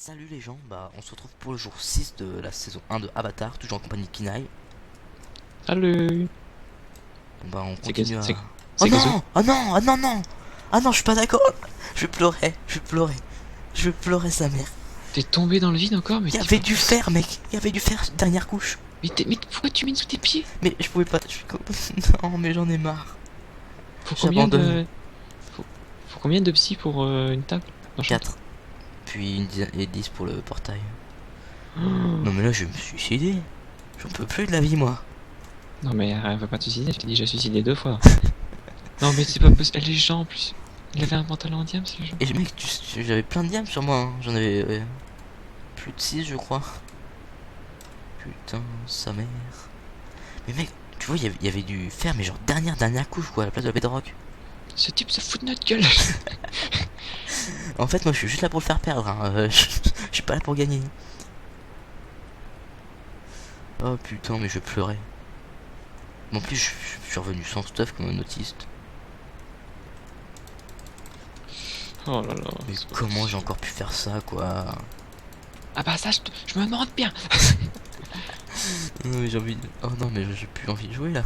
Salut les gens, on se retrouve pour le jour 6 de la saison 1 de Avatar, toujours en compagnie de Kinaï. Salut. On C'est que continue à... c'est Oh c'est Kazu. non! Oh non! Oh non non! Ah non, je suis pas d'accord! Je vais pleurer, je vais pleurer. Je vais pleurer sa mère. T'es tombé dans le vide encore, mais Il y t'es avait pas du possible. fer, mec! Il y avait du fer, dernière couche. Mais pourquoi tu mets sous tes pieds? Mais je pouvais pas... Non, mais j'en ai marre. Faut combien J'abandonne. de faut, faut combien de psy pour une table d'enchantement? 4. Puis une dizaine et 10 pour le portail. Oh. Non mais là, je vais me suicider. J'en peux plus de la vie, moi. Non mais va pas te suicider, je t'ai déjà suicidé 2 fois. Non mais c'est pas possible. Les gens en plus. Il avait un pantalon en diams, ces gens. Et mec, j'avais plein de diamants sur moi, hein. J'en avais plus de 6 je crois. Putain, sa mère. Mais mec, tu vois, il y avait du fer, mais genre dernière couche quoi, à la place de la bedrock. Ce type se fout de notre gueule. En fait, moi je suis juste là pour le faire perdre, hein. Je suis pas là pour gagner. Oh putain, mais je pleurais. En plus, je suis revenu sans stuff comme un autiste. Oh là là. Mais c'est pas comment j'ai possible. encore pu faire ça quoi? Ah bah ça, je me demande bien. Non, mais j'ai envie de... Oh non, mais j'ai plus envie de jouer là.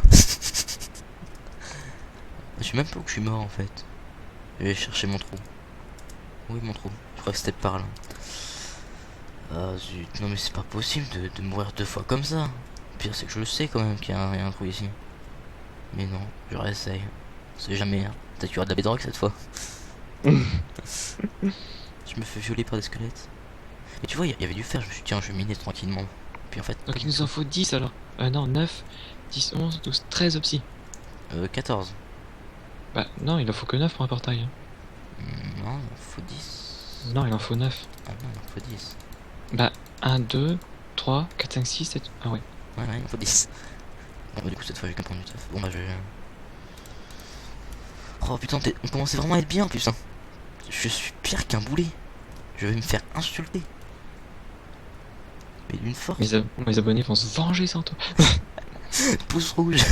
Je sais même pas où je suis mort en fait. Je vais chercher mon trou. Oui, mon trou. Je crois que c'était par là. Ah zut, non mais c'est pas possible de mourir 2 fois comme ça. Le pire c'est que je le sais quand même qu'il y a un trou ici. Mais non, je réessaye. On sait jamais, hein. Peut-être qu'il y aura de la bedrock cette fois. Je me fais violer par des squelettes. Et tu vois, il y avait du fer, je me suis dit tiens, je vais miner tranquillement. Puis en fait, Donc il nous en faut 10 alors. Non, 9, 10, 11, 12, 13 psy. 14. Bah non, il en faut que 9 pour un portail, hein. Non, il en faut 10. Non, il en faut 9. Ah non, il en faut 10. Bah 1, 2, 3, 4, 5, 6, 7... Ah ouais. Ouais, il en faut 10. Bon, bah du coup, cette fois, j'ai qu'un point du taf. Bon, bah je... Oh putain, on commençait vraiment à être bien en plus, hein. Je suis pire qu'un boulet. Je vais me faire insulter. Mais d'une force. Mes abonnés vont se venger sans toi. Pouce rouge.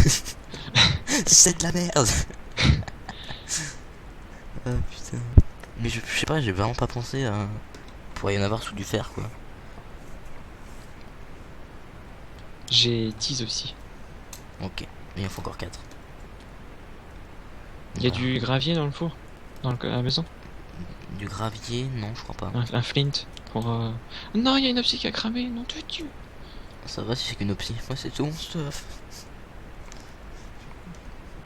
C'est de la merde. Ah putain. Mais je sais pas, j'ai vraiment pas pensé à... Pourrait y en avoir sous du fer quoi. J'ai 10 aussi. Ok, mais il en faut encore 4. Il y a du gravier dans le four? Dans à la maison? Du gravier, non, je crois pas. Un flint pour... Non, il y a une psy qui a cramé, non tu tues. Ça va si c'est qu'une opsie. Moi c'est tout mon stuff.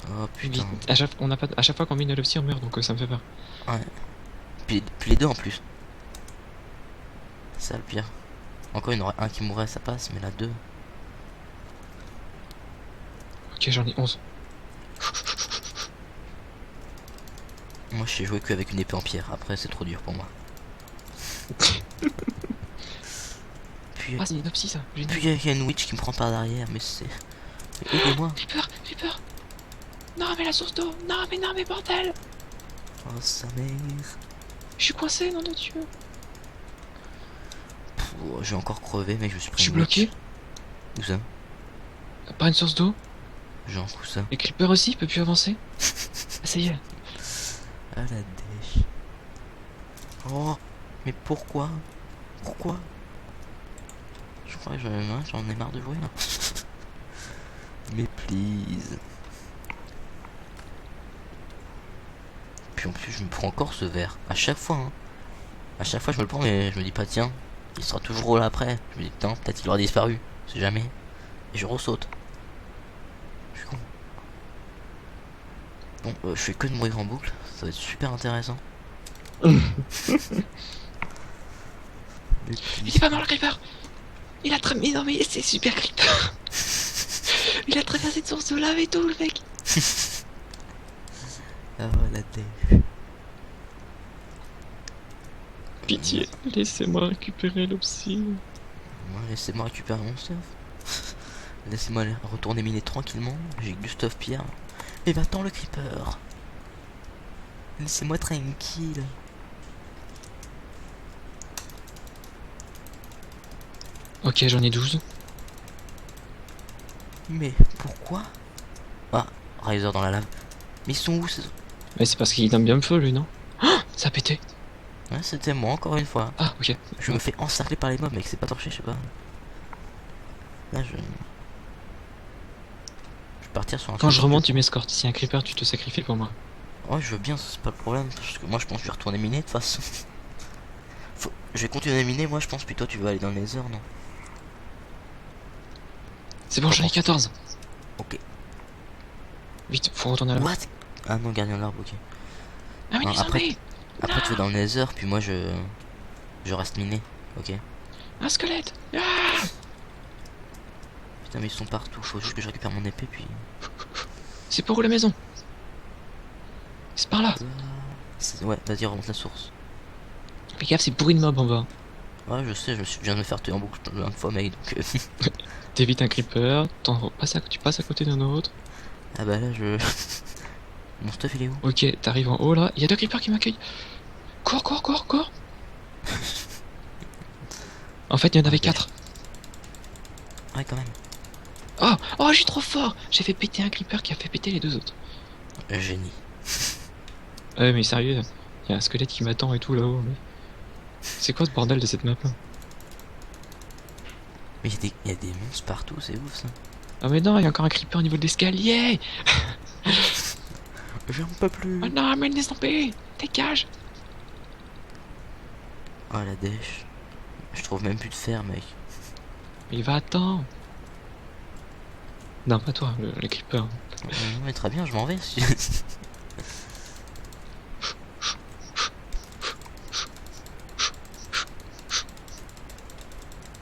Oh putain. À chaque fois qu'on met une psy, on meurt, donc ça me fait peur. Ouais. Puis les deux en plus. C'est ça le pire. Encore il y en aurait un qui mourrait, ça passe, mais là deux. Ok, j'en ai 11. Moi je sais jouer qu'avec une épée en pierre, après c'est trop dur pour moi. Puis Ah, c'est une psy ça, génial. il y a une witch qui me prend par derrière, mais c'est... Mais aidez-moi. J'ai peur, j'ai peur. Non, mais la source d'eau. Non, mais bordel. Oh sa mère. Je suis coincé, nom de Dieu. Oh, j'ai encore crevé, mec, je me suis Je pris suis une witch. bloqué. Où ça? Pas une source d'eau. Genre où ça? Et Creeper aussi, il peut plus avancer. Ah, ça y est. Ah la dèche. Oh, mais pourquoi? Pourquoi? Je crois que j'en ai marre de jouer là. Mais please. Puis en plus je me prends encore ce verre. À chaque fois hein. À chaque fois je me le prends mais je me dis pas tiens. Il sera toujours là après. Je me dis putain peut-être il aura disparu. C'est jamais. Et je ressaute. Je suis con. Bon je fais que de mourir en boucle. Ça va être super intéressant. Il est pas mort le Creeper. Il a très... Mais non mais c'est super Creeper. Il a traversé de source de lave et tout le mec. Ah la dèche. Pitié, laissez-moi récupérer le psy. Ouais, laissez-moi récupérer mon stuff. Laissez-moi aller retourner miner tranquillement. J'ai que du stuff pierre. Mais va-t'en le creeper. Laissez-moi tranquille. Ok, j'en ai 12. Mais pourquoi? Ah, Riser dans la lave. Mais ils sont où ces... Mais c'est parce qu'il aime bien le feu lui, non? Oh, ça a pété. Ouais, c'était moi encore une fois. Ah, ok. Je me fais encercler par les mobs, mec, c'est pas torché, je sais pas. Là, je vais partir sur un Quand truc je plus remonte, tu court. m'escortes. Si y a un creeper, tu te sacrifies pour moi. Ouais, je veux bien, ça, c'est pas le problème. Parce que moi, je pense que je vais retourner miner de toute façon. Je vais continuer à miner, moi, je pense. Puis toi, tu vas aller dans les heures, non? C'est bon, j'en ai 14. Ok. Vite, faut retourner à la... What? Ah non, gardien de l'arbre, ok. Ah, mais Non, les après, zombies! après tu vas dans le nether, puis moi, je reste miné. Ok. Un squelette! Ah, Putain, mais ils sont partout. Faut juste que je récupère mon épée, puis. c'est par où la maison? C'est par là. Ouais, vas-y, remonte la source. Fais gaffe, c'est pourri de mob en bas. Ouais, je sais, je viens de me faire tuer en boucle plein de fois, mec. Donc. T'évites un creeper, tu passes à côté d'un autre. Ah bah là, je. Mon stuff, il est où? Ok, t'arrives en haut là. Il y a 2 creepers qui m'accueillent. Cours, cours, cours, cours. En fait, il y en avait Ok. 4. Ouais, quand même. Oh, oh, je suis trop fort. J'ai fait péter un creeper qui a fait péter les 2 autres. Génie. Ouais, mais sérieux, il y a un squelette qui m'attend et tout là-haut. Mais... c'est quoi ce bordel de cette map là? Mais il y a des monstres partout, c'est ouf ça. Ah, mais non, il y a encore un creeper au niveau de l'escalier. J'en peux plus. Oh non, mais les zombies, dégage. Oh la dèche. Je trouve même plus de fer, mec. Mais va attends. Non, pas toi, le creeper. Non, mais très bien, je m'en vais.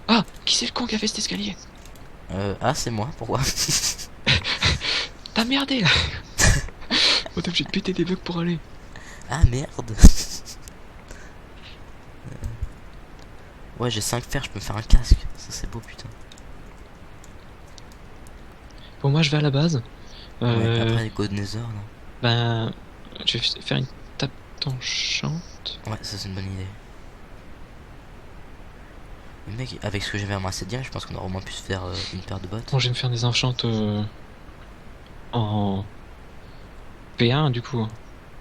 Ah, qui c'est le con qui a fait cet escalier? Ah, c'est moi, pourquoi? T'as merdé là. Oh, t'es obligé de péter des blocs pour aller. Ah merde. Ouais, j'ai 5 fers, je peux me faire un casque. Ça, c'est beau, putain. Bon, moi je vais à la base. Ouais, après, go de Nether, non? Ben, je vais faire une table d'enchant. Ouais, ça, c'est une bonne idée. Mais mec, avec ce que j'avais amassé de diamants, je pense qu'on aurait au moins pu se faire une paire de bottes. Bon, je vais me faire des enchantes en P1 du coup.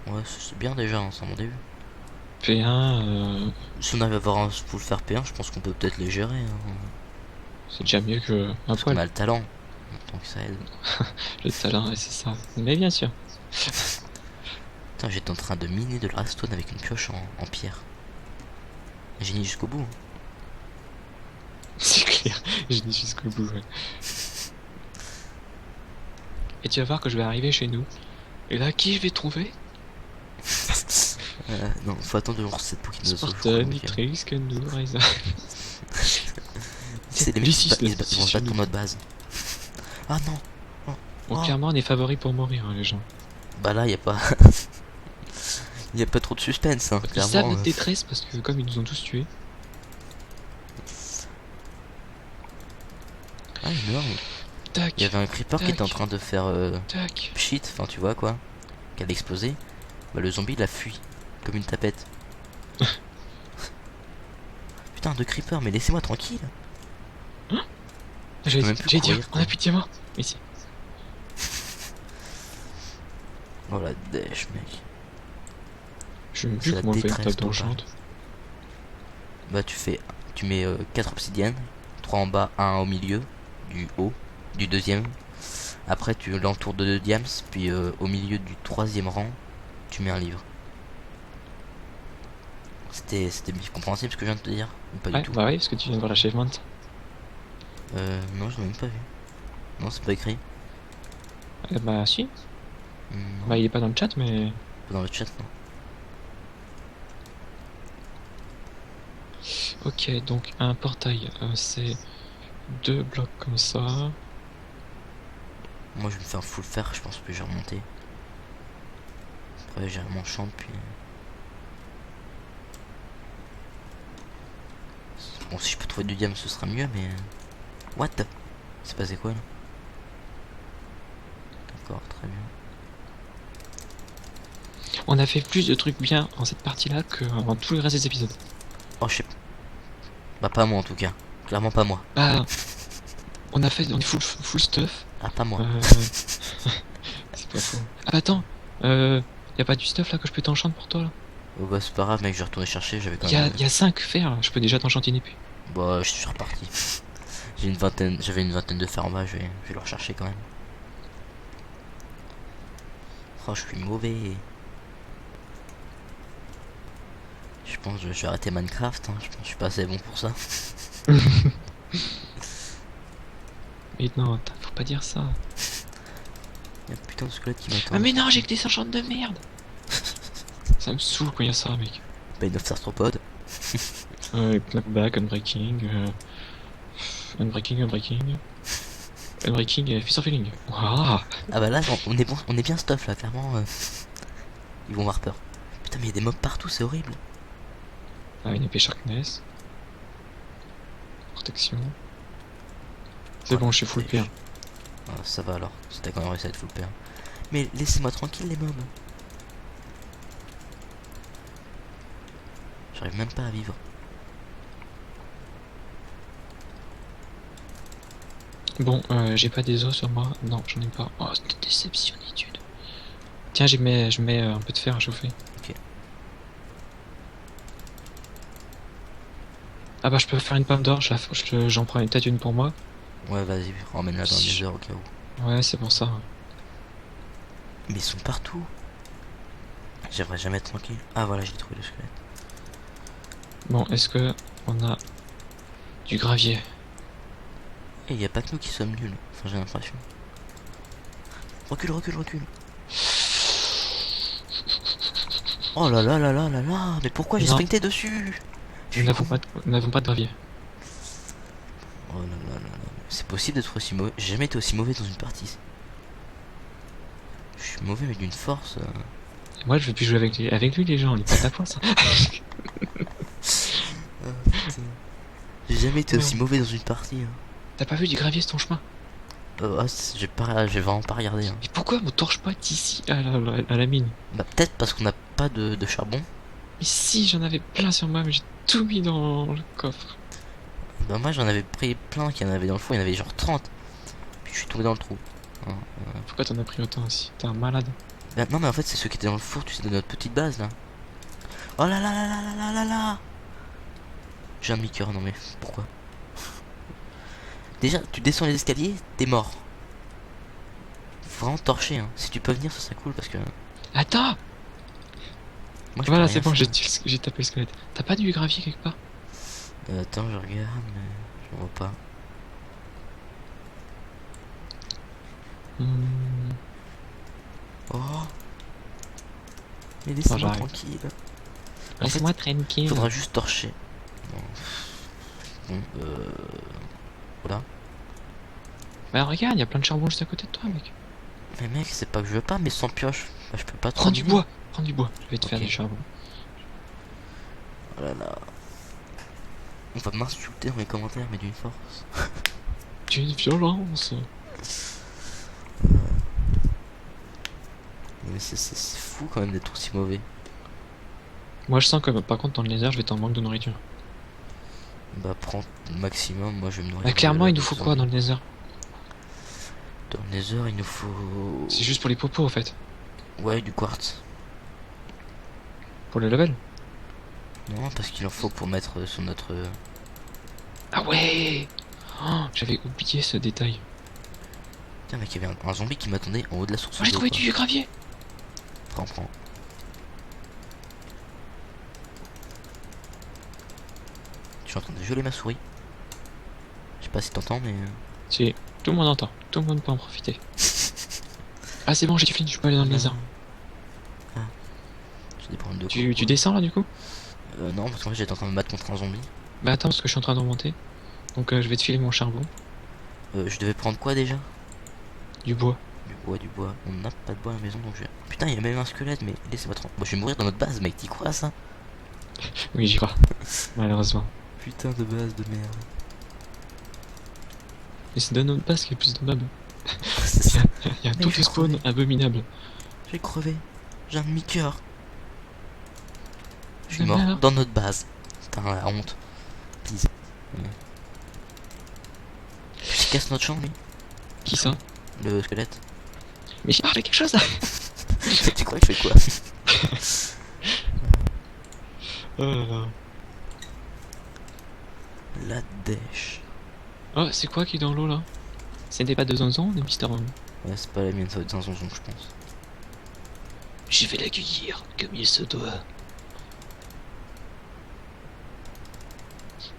Ouais, c'est bien déjà, hein, c'est mon début. P1, Si on arrive à avoir un full faire P1, je pense qu'on peut peut-être les gérer. Hein. c'est déjà mieux que un Parce qu'on poil. a le talent. Donc ça aide. Le talent, ouais, c'est ça. Mais bien sûr. Putain, j'étais en train de miner de la redstone avec une pioche en pierre. Génie jusqu'au bout. Hein. C'est clair, je dis jusqu'au bout, ouais. Et tu vas voir que je vais arriver chez nous. Et là, qui je vais trouver? Non, faut attendre de lancer cette Pokémon. Spartan, Nitrix, Kendo, Ryza. C'est les mecs qui vont se battre pour notre base. Ah non. Bon, Oh. clairement, on est favoris pour mourir, hein, les gens. Bah là, y a pas. Y a pas trop de suspense, hein, Ils clairement. savent notre détresse parce que comme ils nous ont tous tués. Ah, énorme. Tac, Il y avait un creeper qui tac. était en train de faire tac. shit, enfin tu vois quoi, qui allait exploser. Bah le zombie il a fui comme une tapette. Putain de creeper, mais laissez-moi tranquille. J'allais même plus dire, courir, on quoi. a plus de diamants. Mais si. Oh la dèche mec. Je sais même C'est plus la comment on fait une détresse table totale. d'enchante. Bah tu mets 4 obsidiennes, 3 en bas, 1 au milieu, du haut, du deuxième. Après tu l'entoures de 2 diams, puis au milieu du 3e rang, tu mets un livre. C'était compréhensible ce que je viens de te dire? Ou pas Ouais, du tout? bah oui, parce que tu viens de voir l'achievement. Non, je l'ai même pas vu. Non, c'est pas écrit. Bah si. Non, Bah il est pas dans le chat, mais... pas dans le chat, non. Ok, donc un portail, c'est 2 blocs comme ça. Moi je vais me faire full fer, je pense que je vais remonter. Après j'ai mon champ puis. Bon si je peux trouver du diamant ce sera mieux mais. What? C'est passé quoi là? D'accord, très bien. On a fait plus de trucs bien en cette partie-là que en tout le reste des épisodes. Oh je sais. Bah pas moi en tout cas. Clairement pas moi. Bah... on est full stuff. Ah pas moi. C'est pas faux. Ah bah attends, y a pas du stuff là que je peux t'enchanter pour toi là? Oh bah c'est pas grave mec, je vais retourner chercher, j'avais quand Il y a, même... il y a 5 fers là, je peux déjà t'enchanter une épée. Bah je suis reparti. J'avais une vingtaine de fer en bas, je vais le rechercher quand même. Oh je suis mauvais. Je pense que je vais arrêter Minecraft, hein. Je pense que je suis pas assez bon pour ça. Mais non, faut pas dire ça. Y'a un putain de squelette qui m'attend. Ah mais non, j'ai que des enchantes de merde. Ça me saoule quand il y a ça, mec. Bah une arthropodes. Knockback, unbreaking, unbreaking, et fist of healing. Waouh. Ah bah là on est bon, on est bien stuff là, clairement. Ils vont avoir peur. Putain mais il y a des mobs partout, c'est horrible. Ah, une épée Sharkness. Protection. C'est bon, je suis full pair. Ah, ça va alors, c'était quand même réussi à être full pair. Mais laissez-moi tranquille les mobs. J'arrive même pas à vivre. Bon, j'ai pas des os sur moi. Non, j'en ai pas. Oh, c'est une déceptionnitude. Tiens, je mets un peu de fer à chauffer. Ok. Ah bah, je peux faire une pomme d'or. J'en prends peut-être une pour moi. Ouais vas-y, ramène-la dans les heures au cas où. Ouais, c'est pour ça. Mais ils sont partout. J'aimerais jamais être tranquille. Ah voilà, j'ai trouvé le squelette. Bon, est-ce que on a du gravier? Et y a pas que nous qui sommes nuls. Enfin j'ai l'impression. Recule, recule, recule. Oh là là là là là là. Mais pourquoi j'ai Non. sprinté dessus? Nous n'avons pas de gravier. Oh là là là là. C'est possible d'être aussi mauvais. J'ai jamais été aussi mauvais dans une partie. Je suis mauvais mais d'une force. Moi, je veux plus jouer avec lui, les gens. On est pas à point, ça. J'ai jamais été aussi mauvais dans une partie. Hein. T'as pas vu du gravier sur ton chemin? J'ai vraiment pas regardé. Hein. Mais pourquoi on torche pas d'ici à la mine? Bah peut-être parce qu'on n'a pas de charbon. Mais si, j'en avais plein sur moi, mais j'ai tout mis dans le coffre. Bah moi j'en avais pris plein qu'il y en avait dans le four, il y en avait genre 30. Puis je suis tombé dans le trou. Hein, Pourquoi t'en as pris autant aussi? T'es un malade. Bah, non mais en fait c'est ceux qui étaient dans le four, tu sais, de notre petite base là. Oh là là là là là là là là. J'ai un demi-cœur, non mais pourquoi? Déjà tu descends les escaliers, t'es mort. Faut vraiment torcher hein. Si tu peux venir ça serait cool parce que... Attends! Moi, Voilà, c'est bon, j'ai tapé le squelette. T'as pas du gravier quelque part? Attends je regarde mais je vois pas. Oh. Mais laissez-moi j'arrive. tranquille. Laisse-moi tranquille. Faudra juste torcher. Bon, voilà. Bah regarde, y a plein de charbon juste à côté de toi, mec. Mais mec, c'est pas que je veux pas, mais sans pioche, bah, je peux pas Prends du trop. bois, prends du bois. Je vais te faire Ok. du charbon. Oh là là. On va m'insulter dans les commentaires, mais d'une force. Tu es une violence. Mais c'est fou quand même d'être aussi mauvais. Moi, je sens que par contre, dans le laser, je vais être en manque de nourriture. Bah prends le maximum, moi je vais me nourrir. Bah clairement, de- il nous faut quoi dans le laser? Dans les heures, il nous faut... C'est juste pour les popos, en fait. Ouais, du quartz. Pour le level. Non, parce qu'il en faut pour mettre sur notre... Ah ouais. Oh, j'avais oublié ce détail. Tiens mec, il y avait un zombie qui m'attendait en haut de la source Oh, j'ai d'eau, trouvé quoi. du gravier. Prends. Je suis en train de violer ma souris. Je sais pas si t'entends, mais... Si, tout le monde entend. Tout le monde peut en profiter. Ah, c'est bon, j'ai fini, je peux aller dans le laser. J'ai des problèmes de Tu coco. descends là, du coup? Non, parce qu'en fait j'étais en train de me battre contre un zombie. Bah attends, parce que je suis en train de remonter. Donc je vais te filer mon charbon. Je devais prendre quoi déjà? Du bois. Du bois. On n'a pas de bois à la maison, donc je... Putain, il y a même un squelette, mais laissez-moi tranquille. Bon, je vais mourir dans notre base, mec, t'y crois ça? Oui, j'y crois. Malheureusement. Putain de base de merde. Mais c'est de notre base qu'il y a plus de mobs. C'est ça. Il y a Mais tout je le spawn croyais. abominable. J'ai crevé. J'ai un demi-cœur. Je suis De mort merde. dans notre base. Putain, la honte. Please. Tu casses notre champ, lui? Qui ça? Le squelette. Mais j'ai parlé quelque chose là. Tu crois que je fais quoi? La dèche. Oh, c'est quoi qui est dans l'eau là? C'est des pattes de zonzon, des Mister Home. Ouais, c'est pas la mienne, ça va être un zonzon, je pense. Je vais l'accueillir comme il se doit.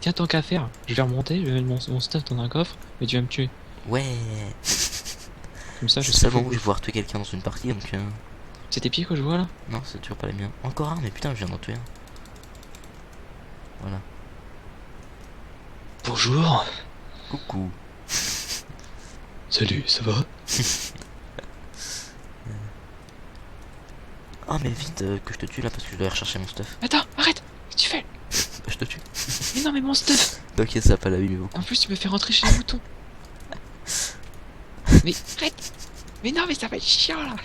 Tiens, tant qu'à faire, je vais remonter, je vais mettre mon stuff dans un coffre, mais tu vas me tuer. Ouais. Comme ça, je C'est sais seulement pas. où je vais voir tuer quelqu'un dans une partie, donc... C'est tes pieds que je vois là? Non, c'est toujours pas les miens. Encore un, mais putain, je viens d'en tuer un. Voilà. Bonjour. Coucou. Salut, ça va? Ah, mais vite, que je te tue là, parce que je dois aller rechercher mon stuff. Attends, arrête! Qu'est-ce que tu fais? Bah, je te tue. Mais non, mais mon stuff! Donc, ça a pas la vie, mais beaucoup. En plus, tu me fais rentrer chez les moutons. Mais arrête! Mais non, mais ça va être chiant là!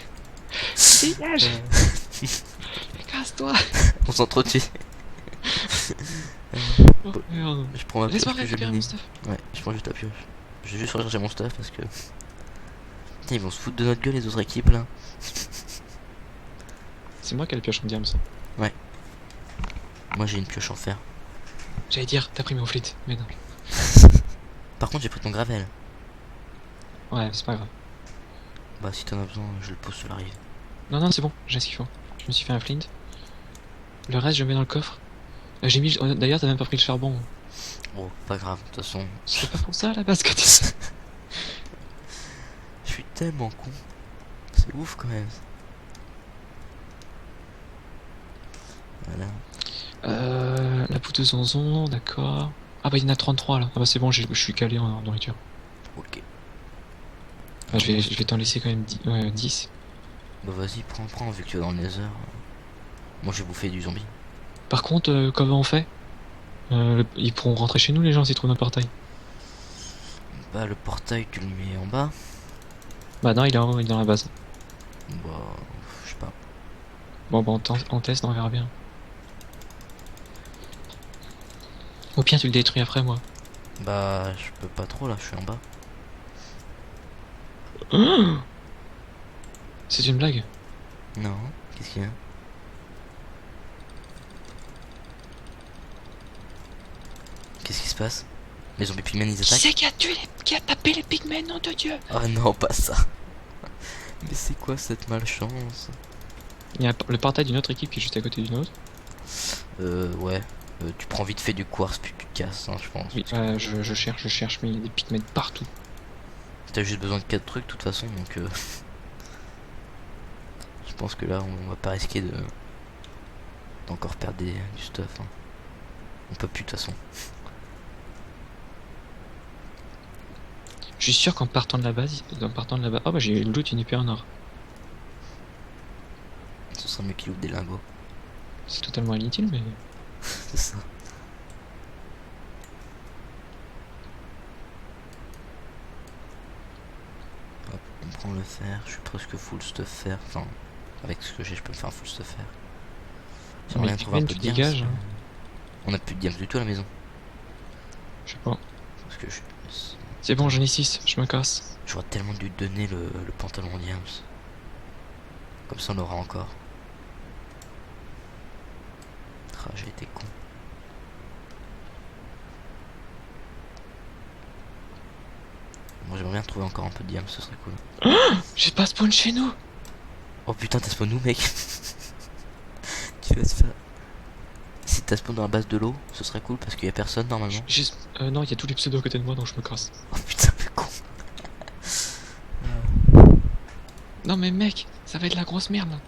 Dégage! Casse-toi! On s'entretue. Oh merde! Je prends ma pioche. Laisse-moi que je récupérer mon mine. stuff. Ouais, je prends juste la pioche. Je vais juste rechercher mon stuff parce que. Putain, ils vont se foutre de notre gueule, les autres équipes là. C'est moi qui ai la pioche en diams. Moi, j'ai une pioche en fer. J'allais dire, t'as pris mon flit, mais non. Par contre, j'ai pris ton gravel. Ouais, c'est pas grave. Bah, si t'en as besoin, je le pose sur la rive. Non, non, c'est bon, j'ai ce qu'il faut. Je me suis fait un flint. Le reste, je le mets dans le coffre. J'ai mis. D'ailleurs, t'as même pas pris le charbon. Oh, pas grave, de toute façon. C'est pas pour ça à la base que tu. Je suis tellement con. C'est ouf quand même. Voilà. La poudre de zonzon, d'accord. Ah bah il y en a 33 là. Ah bah c'est bon, je suis calé en nourriture. Ok. Ah, je vais t'en laisser quand même 10. Bah, vas-y, prends, vu que tu es dans le nether. Moi, je vais bouffer du zombie. Par contre, comment on fait? Ils pourront rentrer chez nous les gens s'ils trouvent notre portail. Bah, le portail, tu le mets en bas. Bah non, il est en haut, il est dans la base. Bah, je sais pas. Bon bah on teste, on verra bien. Au pire tu le détruis après moi. Bah, je peux pas trop là, je suis en bas. C'est une blague. Non, qu'est-ce qu'il y a? Qu'est-ce qui se passe? Les zombies pigmen ils Qui attaquent? c'est qui a tapé les pigments, nom de Dieu? Oh non, pas ça. Mais c'est quoi cette malchance? Il y a le portail d'une autre équipe qui est juste à côté d'une autre. Ouais. Tu prends vite fait du quartz puis tu te casses, hein, je pense. Oui, je cherche, mais il y a des pigments partout. T'as juste besoin de 4 trucs de toute façon, donc je pense que là on va pas risquer d'encore perdre du stuff. Hein. On peut plus de toute façon. Je suis sûr qu'en partant de la base, oh bah j'ai le loot une épée en or. Ce sera mieux qu'il ouvre des lingots. C'est totalement inutile, mais. C'est ça. Hop, on prend le fer, je suis presque full stuff fer. Enfin, avec ce que j'ai, je peux me faire un full stuff fer. Mais J'aimerais bien trouver un peu tu de diams. dégages, hein. On a plus de diams du tout à la maison. Je sais pas. Parce que C'est bon, j'en ai 6, je me casse. j'aurais tellement dû te donner le pantalon en diams. Comme ça on l'aura encore. Ah, j'ai été con. Moi j'aimerais bien trouver encore un peu de diams, ce serait cool. J'ai pas spawn chez nous. Oh putain, t'as spawn où, mec? Tu vas te faire. Si t'as spawn dans la base de l'eau, ce serait cool parce qu'il y a personne normalement. Non, il y a tous les pseudos à côté de moi donc je me casse. Oh putain, le con. Non mais mec, ça va être la grosse merde là.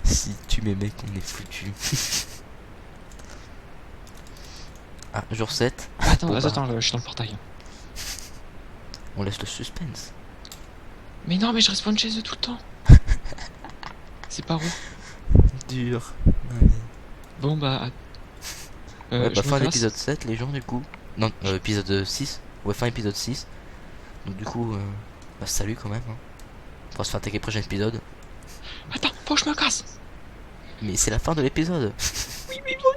Si tu mets mec, on est foutu. Ah, jour 7. Attends, Bon, bah, attends, je suis dans le portail. on laisse le suspense. Mais non, mais je respawn chez eux tout le temps. C'est pas vrai. Dur. Bon bah. Ouais, je bah me fin casse. d'épisode 7, les gens, du coup. Non, épisode 6. Ouais, fin épisode 6. Donc, du coup, bah, salut quand même. Hein. On va se faire attaquer le prochain épisode. Attends, faut que je me casse. Mais c'est la fin de l'épisode. Oui, mais moi